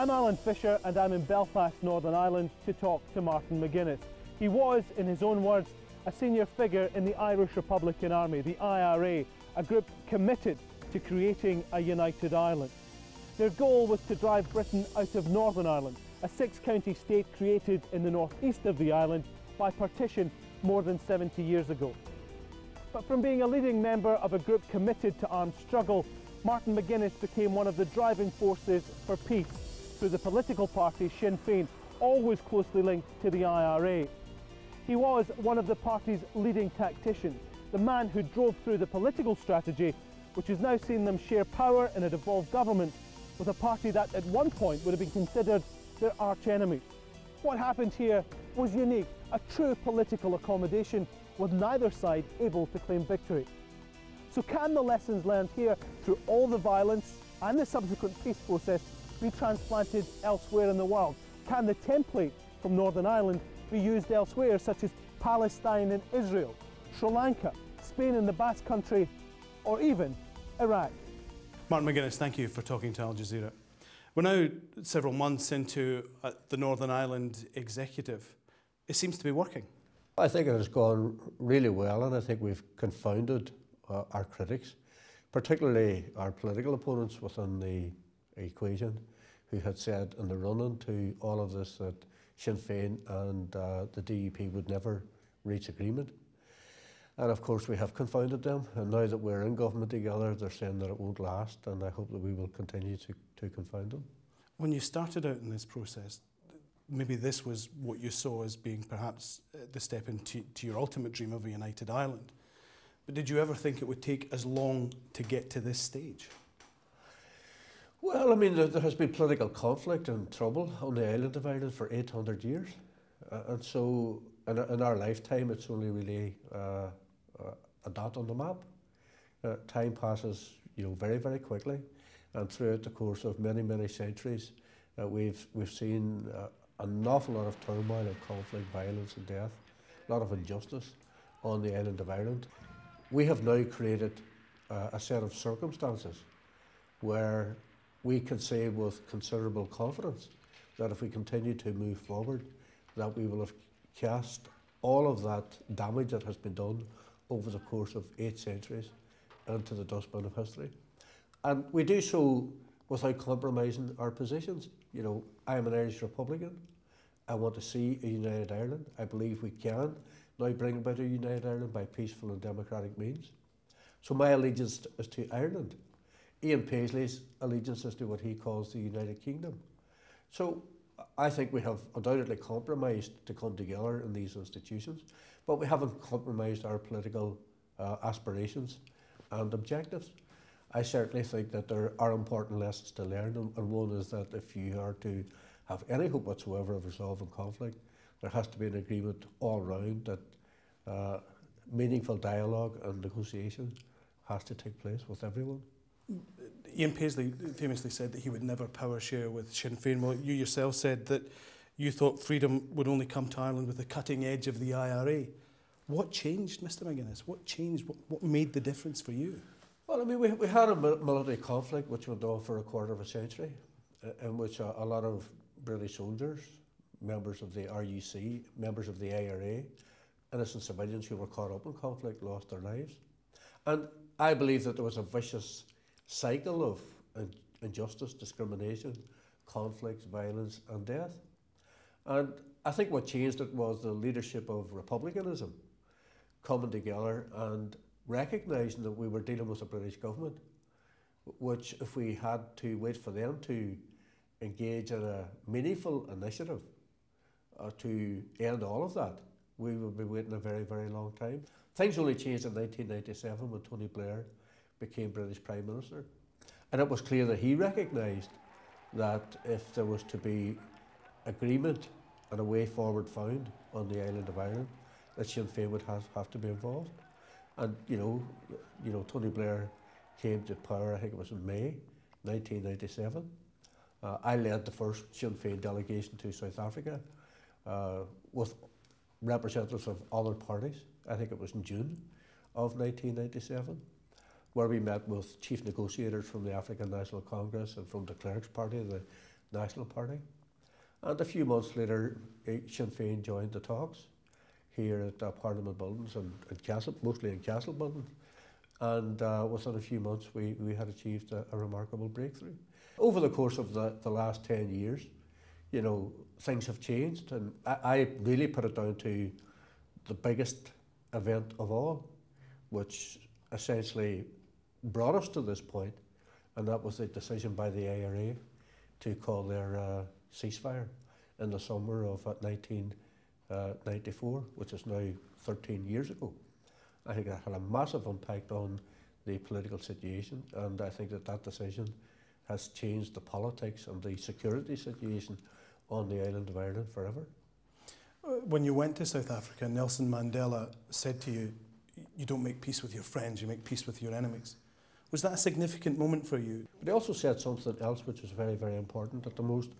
I'm Alan Fisher and I'm in Belfast, Northern Ireland to talk to Martin McGuinnes. He was, in his own words, a senior figure in the Irish Republican Army, the IRA, a group committed to creating a united Ireland. Their goal was to drive Britain out of Northern Ireland, a six-county state created in the northeast of the island by partition more than 70 years ago. But from being a leading member of a group committed to armed struggle, Martin McGuinnes became one of the driving forces for peace through the political party Sinn Féin, always closely linked to the IRA. He was one of the party's leading tacticians, the man who drove through the political strategy which has now seen them share power in a devolved government with a party that at one point would have been considered their arch-enemy. What happened here was unique, a true political accommodation with neither side able to claim victory. So can the lessons learned here through all the violence and the subsequent peace process be transplanted elsewhere in the world? Can the template from Northern Ireland be used elsewhere, such as Palestine and Israel, Sri Lanka, Spain and the Basque Country, or even Iraq? Martin McGuinnes, thank you for talking to Al Jazeera. We're now several months into the Northern Ireland executive. It seems to be working. I think it has gone really well, and I think we've confounded our critics, particularly our political opponents within the equation, who had said in the run-in to all of this that Sinn Féin and the DUP would never reach agreement. And of course we have confounded them, and now that we're in government together, they're saying that it won't last, and I hope that we will continue to confound them. When you started out in this process, maybe this was what you saw as being perhaps the step into your ultimate dream of a united Ireland. But did you ever think it would take as long to get to this stage? Well, I mean, there has been political conflict and trouble on the island of Ireland for 800 years. And so in our lifetime, it's only really a dot on the map. Time passes, very, very quickly. And throughout the course of many, many centuries, we've seen an awful lot of turmoil and conflict, violence and death, a lot of injustice on the island of Ireland. We have now created a set of circumstances where we can say with considerable confidence that if we continue to move forward, that we will have cast all of that damage that has been done over the course of 8 centuries into the dustbin of history. And we do so without compromising our positions. I am an Irish Republican. I want to see a united Ireland. I believe we can now bring about a united Ireland by peaceful and democratic means. So my allegiance is to Ireland. Ian Paisley's allegiance is to what he calls the United Kingdom. So I think we have undoubtedly compromised to come together in these institutions, but we haven't compromised our political aspirations and objectives. I certainly think that there are important lessons to learn, and one is that if you are to have any hope whatsoever of resolving conflict, there has to be an agreement all round that meaningful dialogue and negotiation has to take place with everyone. Ian Paisley famously said that he would never power share with Sinn Féin. Well, you yourself said that you thought freedom would only come to Ireland with the cutting edge of the IRA. What changed, Mr McGuinnes? What changed? What made the difference for you? Well, I mean, we had a military conflict which went on for a quarter of a century, in which a lot of British soldiers, members of the RUC, members of the IRA, innocent civilians who were caught up in conflict lost their lives. And I believe that there was a vicious cycle of injustice, discrimination, conflict, violence and death. And I think what changed it was the leadership of republicanism coming together and recognising that we were dealing with a British government, which if we had to wait for them to engage in a meaningful initiative to end all of that, we would be waiting a very, very long time. Things only changed in 1997 when Tony Blair became British Prime Minister. And it was clear that he recognised that if there was to be agreement and a way forward found on the island of Ireland, that Sinn Féin would have to be involved. And Tony Blair came to power, I think it was in May 1997. I led the first Sinn Féin delegation to South Africa with representatives of other parties. I think it was in June of 1997, where we met with chief negotiators from the African National Congress and from the Clerks Party, National Party. And a few months later, Sinn Féin joined the talks here at Parliament buildings and Castle, mostly in Castle buildings. And within a few months, we had achieved a remarkable breakthrough. Over the course of the last 10 years, you know, things have changed, and I really put it down to the biggest event of all, which essentially brought us to this point, and that was the decision by the IRA to call their ceasefire in the summer of 1994, which is now 13 years ago. I think that had a massive impact on the political situation, and I think that that decision has changed the politics and the security situation on the island of Ireland forever. When you went to South Africa, Nelson Mandela said to you, you don't make peace with your friends, you make peace with your enemies. Was that a significant moment for you? But he also said something else which was very, very important, that the most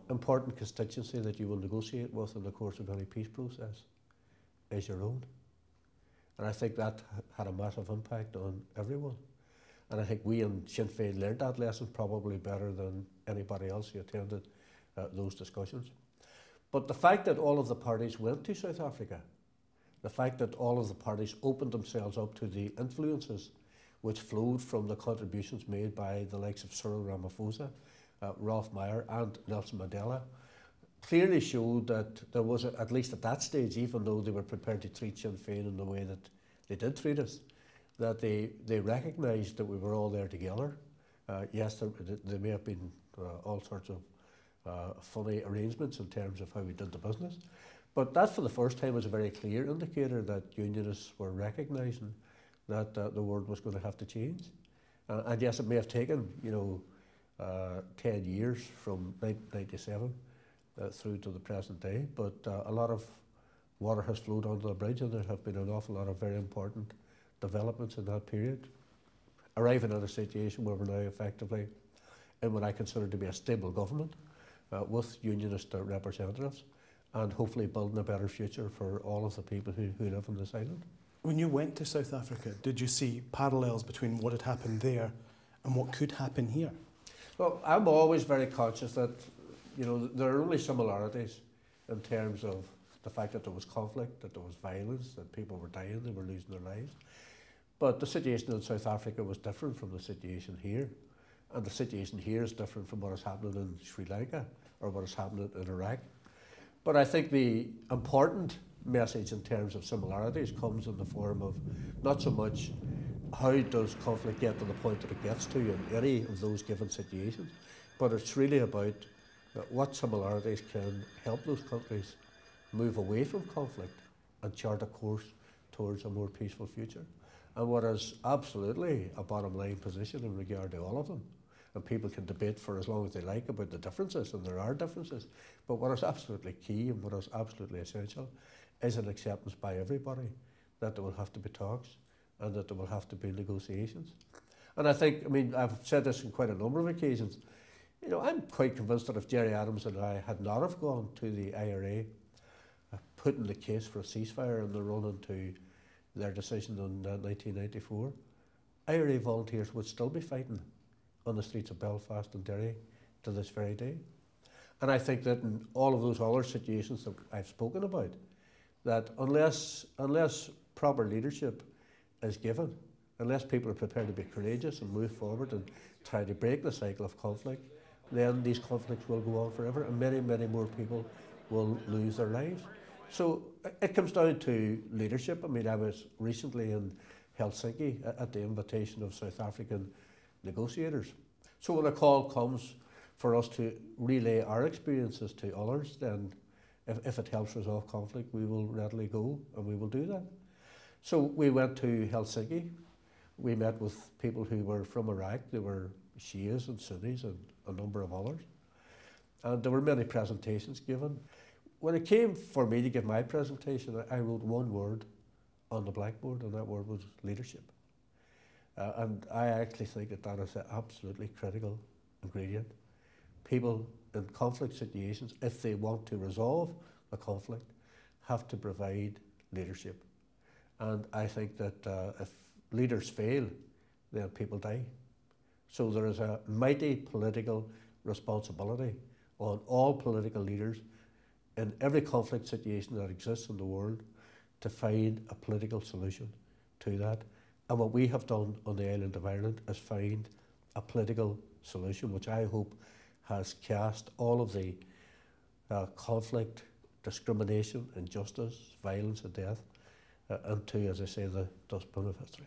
important constituency that you will negotiate with in the course of any peace process is your own. And I think that had a massive impact on everyone. And I think we in Sinn Féin learned that lesson probably better than anybody else who attended those discussions. But the fact that all of the parties went to South Africa, the fact that all of the parties opened themselves up to the influences which flowed from the contributions made by the likes of Cyril Ramaphosa, Rolf Meyer and Nelson Mandela, clearly showed that there was, at least at that stage, even though they were prepared to treat Sinn Féin in the way that they did treat us, that they recognised that we were all there together. Yes, there may have been all sorts of funny arrangements in terms of how we did the business, but that for the first time was a very clear indicator that unionists were recognising that the world was going to have to change. And yes, it may have taken, 10 years from 1997 through to the present day, but a lot of water has flowed under the bridge, and there have been an awful lot of very important developments in that period, arriving at a situation where we're now effectively in what I consider to be a stable government with unionist representatives, and hopefully building a better future for all of the people who live on this island. When you went to South Africa, did you see parallels between what had happened there and what could happen here? Well, I'm always very conscious that, there are only similarities in terms of the fact that there was conflict, that there was violence, that people were dying, they were losing their lives. But the situation in South Africa was different from the situation here. And the situation here is different from what is happening in Sri Lanka or what is happening in Iraq. But I think the important message in terms of similarities comes in the form of not so much how does conflict get to the point that it gets to in any of those given situations, but it's really about what similarities can help those countries move away from conflict and chart a course towards a more peaceful future. And what is absolutely a bottom line position in regard to all of them, and people can debate for as long as they like about the differences, and there are differences, but what is absolutely key and what is absolutely essential is an acceptance by everybody that there will have to be talks and that there will have to be negotiations. And I think, I've said this on quite a number of occasions, I'm quite convinced that if Gerry Adams and I had not have gone to the IRA, putting the case for a ceasefire and the run into their decision in 1994, IRA volunteers would still be fighting on the streets of Belfast and Derry to this very day. And I think that in all of those other situations that I've spoken about, that unless proper leadership is given, unless people are prepared to be courageous and move forward and try to break the cycle of conflict, then these conflicts will go on forever and many, many more people will lose their lives. So it comes down to leadership. I was recently in Helsinki at the invitation of South African negotiators. So when a call comes for us to relay our experiences to others, then if it helps resolve conflict, we will readily go and we will do that. So we went to Helsinki. We met with people who were from Iraq. There were Shias and Sunnis and a number of others. And there were many presentations given. When it came for me to give my presentation, I wrote one word on the blackboard, and that word was leadership. And I actually think that that is an absolutely critical ingredient. People in conflict situations, if they want to resolve a conflict, have to provide leadership. And I think that if leaders fail, then people die. So there is a mighty political responsibility on all political leaders in every conflict situation that exists in the world to find a political solution to that. And what we have done on the island of Ireland is find a political solution, which I hope has cast all of the conflict, discrimination, injustice, violence and death into, as I say, the dustbin of history.